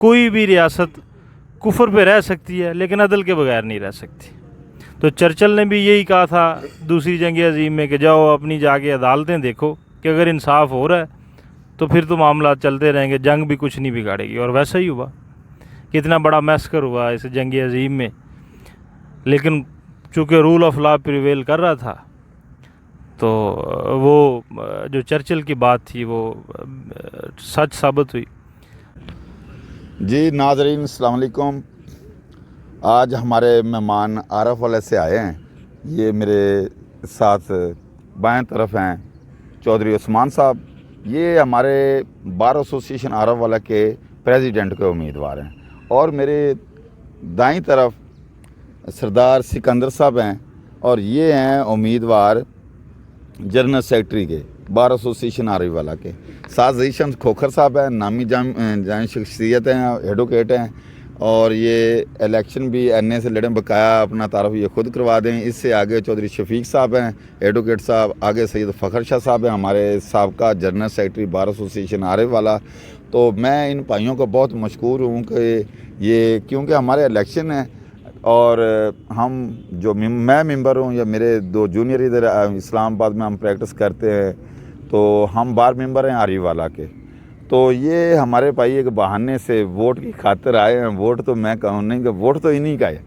कोई भी रियासत कुफर पे रह सकती है लेकिन अदल के बगैर नहीं रह सकती। तो चर्चिल ने भी यही कहा था दूसरी जंग अज़ीम में कि जाओ अपनी जाके अदालतें देखो कि अगर इंसाफ हो रहा है तो फिर तो मामला चलते रहेंगे, जंग भी कुछ नहीं बिगाड़ेगी। और वैसा ही हुआ, कितना बड़ा मैस्कर हुआ इस जंग अज़ीम में, लेकिन चूँकि रूल ऑफ लॉ प्रिवेल कर रहा था तो वो जो चर्चिल की बात थी वो सच साबित हुई। जी नाज़रीन, अस्सलाम वालेकुम। आज हमारे मेहमान आरफ वाले से आए हैं। ये मेरे साथ बाएं तरफ हैं चौधरी उस्मान साहब। ये हमारे बार एसोसिएशन आरफ वाला के प्रेसिडेंट के उम्मीदवार हैं। और मेरे दाईं तरफ सरदार सिकंदर साहब हैं और ये हैं उम्मीदवार जनरल सेक्रेटरी के बार एसोसिएशन आरफ वाला के। साथ ज़ीशन खोखर साहब हैं, नामी जान शख्सियत हैं, एडवोकेट हैं और ये इलेक्शन भी एन ए से लड़े, बकाया अपना तारफ़ ये खुद करवा दें। इससे आगे चौधरी शफीक साहब हैं, एडवोकेट साहब। आगे सैयद फ़खर शाह साहब हैं, हमारे साबका जनरल सेक्रेटरी बार एसोसिएशन आरफ वाला। तो मैं इन भाइयों को बहुत मशकूर हूँ कि ये, क्योंकि हमारे इलेक्शन है और हम जो मैं मेंबर हूँ या मेरे दो जूनियर इधर इस्लामाबाद में हम प्रैक्टिस करते हैं, तो हम बार मेंबर हैं आरफ वाला के। तो ये हमारे भाई एक बहाने से वोट की खातिर आए हैं। वोट तो मैं कहूँ नहीं कि वोट तो इन्हीं का है।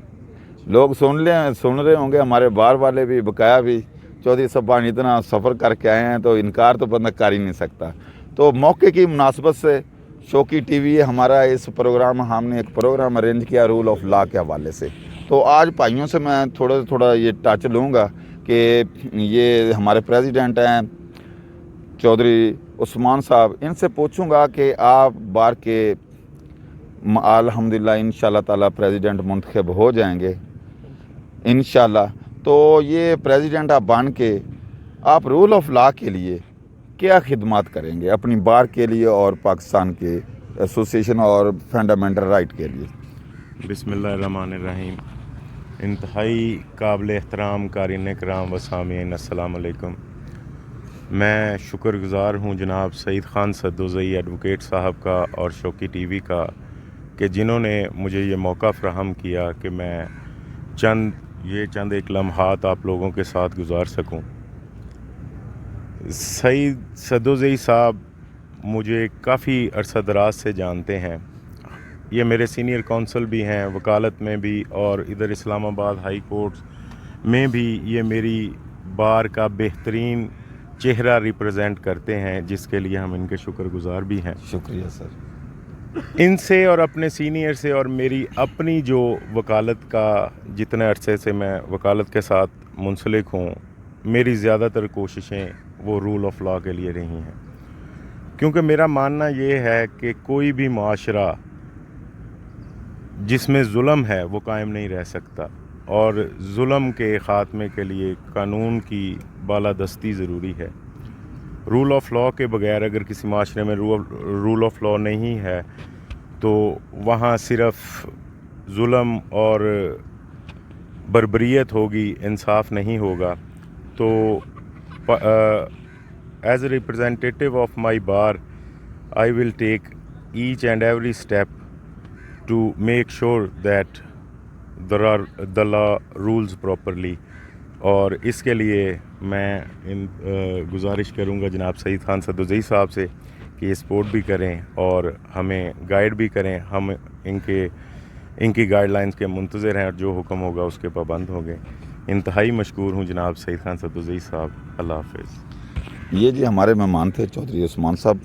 लोग सुन रहे होंगे, हमारे बार वाले भी, बकाया भी। चौधरी साहब इतना सफ़र करके आए हैं तो इनकार तो बंदा कर ही नहीं सकता। तो मौके की मुनासबत से शौकी टीवी हमारा इस प्रोग्राम, हमने एक प्रोग्राम अरेंज किया रूल ऑफ लॉ के हवाले से। तो आज भाइयों से मैं थोड़ा ये टच लूँगा कि ये हमारे प्रेसिडेंट हैं चौधरी उस्मान साहब, इनसे पूछूंगा कि आप बार के अल्हम्दुलिल्लाह इंशाल्लाह ताला प्रेसिडेंट मुंतखब हो जाएंगे इंशाल्लाह। तो ये प्रेसिडेंट आप बन के आप रूल ऑफ लॉ के लिए क्या खिदमत करेंगे अपनी बार के लिए और पाकिस्तान के एसोसिएशन और फंडामेंटल राइट के लिए? बिस्मिल्लाहिर्रहमानिर्रहीम। इंतहाई काबिल एहतराम कारीन कराम व सामीन, अस्सलाम वालेकुम। मैं शुक्रगुज़ार हूँ जनाब सईद ख़ान सद्दोज़ई एडवोकेट साहब का और शौकी टीवी का कि जिन्होंने मुझे ये मौका फ़राहम किया कि मैं चंद एक लम्हात आप लोगों के साथ गुज़ार सकूँ। सईद सद्दोज़ई साहब मुझे काफ़ी अरसा दराज से जानते हैं। ये मेरे सीनियर काउंसिल भी हैं, वकालत में भी, और इधर इस्लामाबाद हाई कोर्ट में भी ये मेरी बार का बेहतरीन चेहरा रिप्रेजेंट करते हैं, जिसके लिए हम इनके शुक्रगुज़ार भी हैं। शुक्रिया सर। इनसे और अपने सीनियर से और मेरी अपनी जो वकालत का जितने अरसे से मैं वकालत के साथ मुंसलिक हूँ, मेरी ज़्यादातर कोशिशें वो रूल ऑफ लॉ के लिए रही हैं। क्योंकि मेरा मानना ये है कि कोई भी माशरा जिसमें जुल्म है वो कायम नहीं रह सकता, और जुल्म के ख़ात्मे के लिए कानून की बालादस्ती ज़रूरी है। रूल ऑफ लॉ के बगैर अगर किसी माशरे में रूल ऑफ लॉ नहीं है तो वहाँ सिर्फ़ जुल्म और बर्बरियत होगी, इंसाफ नहीं होगा। तो as a representative of my bar I will take each and every step to make sure that the law rules properly। और इसके लिए मैं गुजारिश करूँगा जनाब सईद ख़ान सद्दोज़ई साहब से कि ये सपोर्ट भी करें और हमें गाइड भी करें। हम इनकी गाइडलाइंस के मुंतज़िर हैं और जो हुक्म होगा उसके पाबंद होंगे। इंतहाई मशकूर हूँ जनाब सईद ख़ान सद्दोज़ई साहब। अल्लाह हाफ़िज़। ये जी हमारे मेहमान थे चौधरी उस्मान साहब।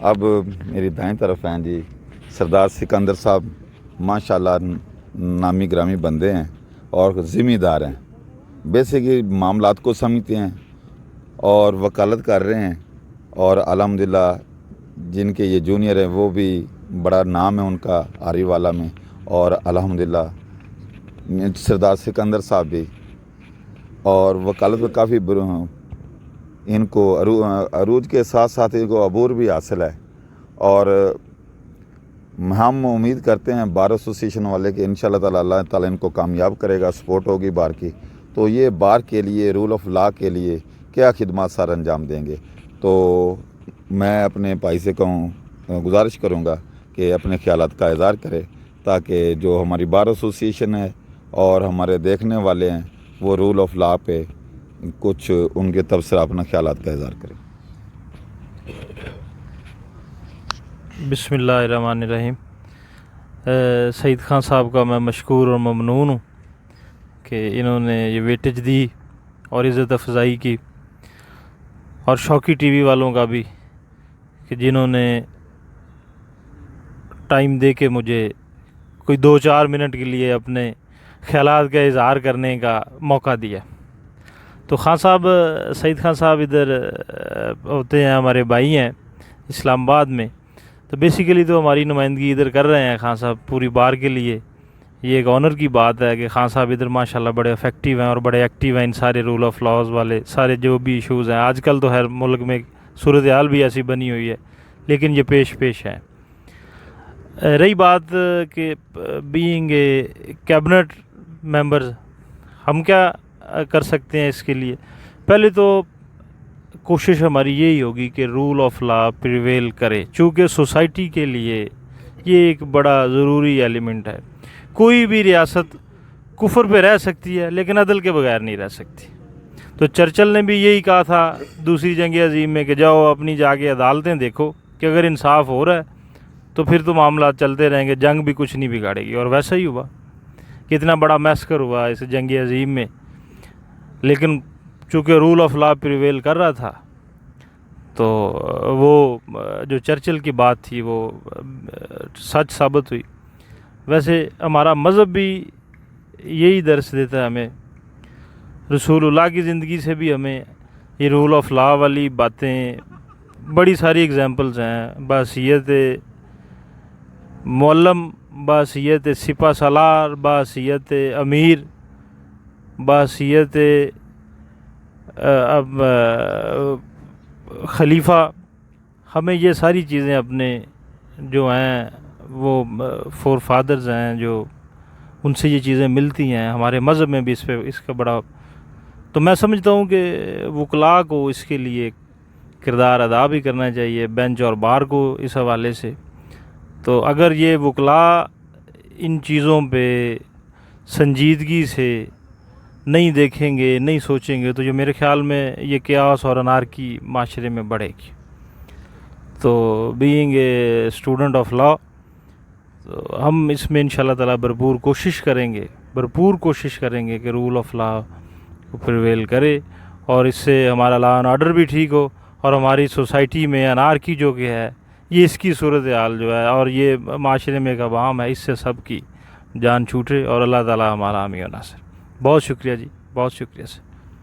अब मेरी दाएं तरफ हैं जी सरदार सिकंदर साहब। माशाल्लाह नामी ग्रामी बंदे हैं और ज़िम्मेदार हैं, बेसिकली मामलात को समझते हैं और वकालत कर रहे हैं। और अल्हम्दुलिल्लाह जिनके ये जूनियर हैं वो भी बड़ा नाम है उनका आरफ वाला में। और अल्हम्दुलिल्लाह सरदार सिकंदर साहब भी, और वकालत में काफ़ी इनको अरूज के साथ साथ इनको अबूर भी हासिल है। और हम उम्मीद करते हैं बार एसोसिएशन वाले कि इंशाल्लाह ताला अल्लाह ताला इनको कामयाब करेगा, सपोर्ट होगी बार की। तो ये बार के लिए रूल ऑफ लॉ के लिए क्या खिदमत सर अंजाम देंगे। तो मैं अपने भाई से गुजारिश करूँगा کہ اپنے خیالات کا اظہار کرے، تاکہ جو ہماری بار ایسوسیشن ہے اور ہمارے دیکھنے والے ہیں وہ رول آف لا پہ کچھ ان کے تبصرہ اپنا خیالات کا اظہار کریں۔ بسم اللہ الرحمن الرحیم۔ سعید خان صاحب کا میں مشکور اور ممنون ہوں کہ انہوں نے یہ ویٹیج دی اور عزت افزائی کی، اور شوقی ٹی وی والوں کا بھی کہ جنہوں نے ٹائم دے کے مجھے کوئی 2-4 منٹ کے لیے اپنے خیالات کا اظہار کرنے کا موقع دیا۔ تو خان صاحب، سعید خان صاحب ادھر ہوتے ہیں، ہمارے بھائی ہیں اسلام آباد میں، تو بیسیکلی تو ہماری نمائندگی ادھر کر رہے ہیں خان صاحب پوری بار کے لیے۔ یہ ایک آنر کی بات ہے کہ خان صاحب ادھر ماشاءاللہ بڑے افیکٹو ہیں اور بڑے ایکٹیو ہیں ان سارے رول آف لاز والے سارے جو بھی ایشوز ہیں۔ آج کل تو ہر ملک میں صورتحال بھی ایسی بنی ہوئی ہے، لیکن یہ پیش ہیں۔ رہی بات کہ بینگ اے کیبنٹ ممبرز ہم کیا کر سکتے ہیں اس کے لیے، پہلے تو کوشش ہماری یہی ہوگی کہ رول آف لا پریویل کرے، چونکہ سوسائٹی کے لیے یہ ایک بڑا ضروری ایلیمنٹ ہے۔ کوئی بھی ریاست کفر پہ رہ سکتی ہے لیکن عدل کے بغیر نہیں رہ سکتی۔ تو چرچل نے بھی یہی کہا تھا دوسری جنگ عظیم میں کہ جاؤ اپنی جا کے عدالتیں دیکھو کہ اگر انصاف ہو رہا ہے تو پھر تو معاملات چلتے رہیں گے، جنگ بھی کچھ نہیں بگاڑے گی۔ اور ویسا ہی ہوا، کتنا بڑا میسکر ہوا اس جنگ عظیم میں، لیکن چونکہ رول آف لا پریویل کر رہا تھا تو وہ جو چرچل کی بات تھی وہ سچ ثابت ہوئی۔ ویسے ہمارا مذہب بھی یہی درس دیتا ہے ہمیں، رسول اللہ کی زندگی سے بھی ہمیں یہ رول آف لا والی باتیں بڑی ساری اگزامپلز ہیں۔ بحیثیت معلم، بحیثیت سپہ سالار، بحیثیت امیر، بحیثیت خلیفہ، ہمیں یہ ساری چیزیں اپنے جو ہیں وہ فور فادرز ہیں جو ان سے یہ چیزیں ملتی ہیں۔ ہمارے مذہب میں بھی اس کا بڑا، تو میں سمجھتا ہوں کہ وکلاء کو اس کے لیے کردار ادا بھی کرنا چاہیے، بینچ اور بار کو اس حوالے سے۔ تو اگر یہ وکلاء ان چیزوں پہ سنجیدگی سے نہیں دیکھیں گے، نہیں سوچیں گے، تو یہ میرے خیال میں یہ قیاس اور انارکی معاشرے میں بڑھے گی۔ تو being a student of law, تو ہم اس میں انشاءاللہ تعالیٰ بھرپور کوشش کریں گے کہ رول آف لا کو پریویل کرے، اور اس سے ہمارا لا اینڈ آرڈر بھی ٹھیک ہو، اور ہماری سوسائٹی میں انارکی جو کہ ہے یہ اس کی صورتحال جو ہے اور یہ معاشرے میں ایک عوام ہے، اس سے سب کی جان چھوٹے، اور اللہ تعالیٰ ہمارا حامی و ناصر۔ بہت شکریہ جی، بہت شکریہ سے۔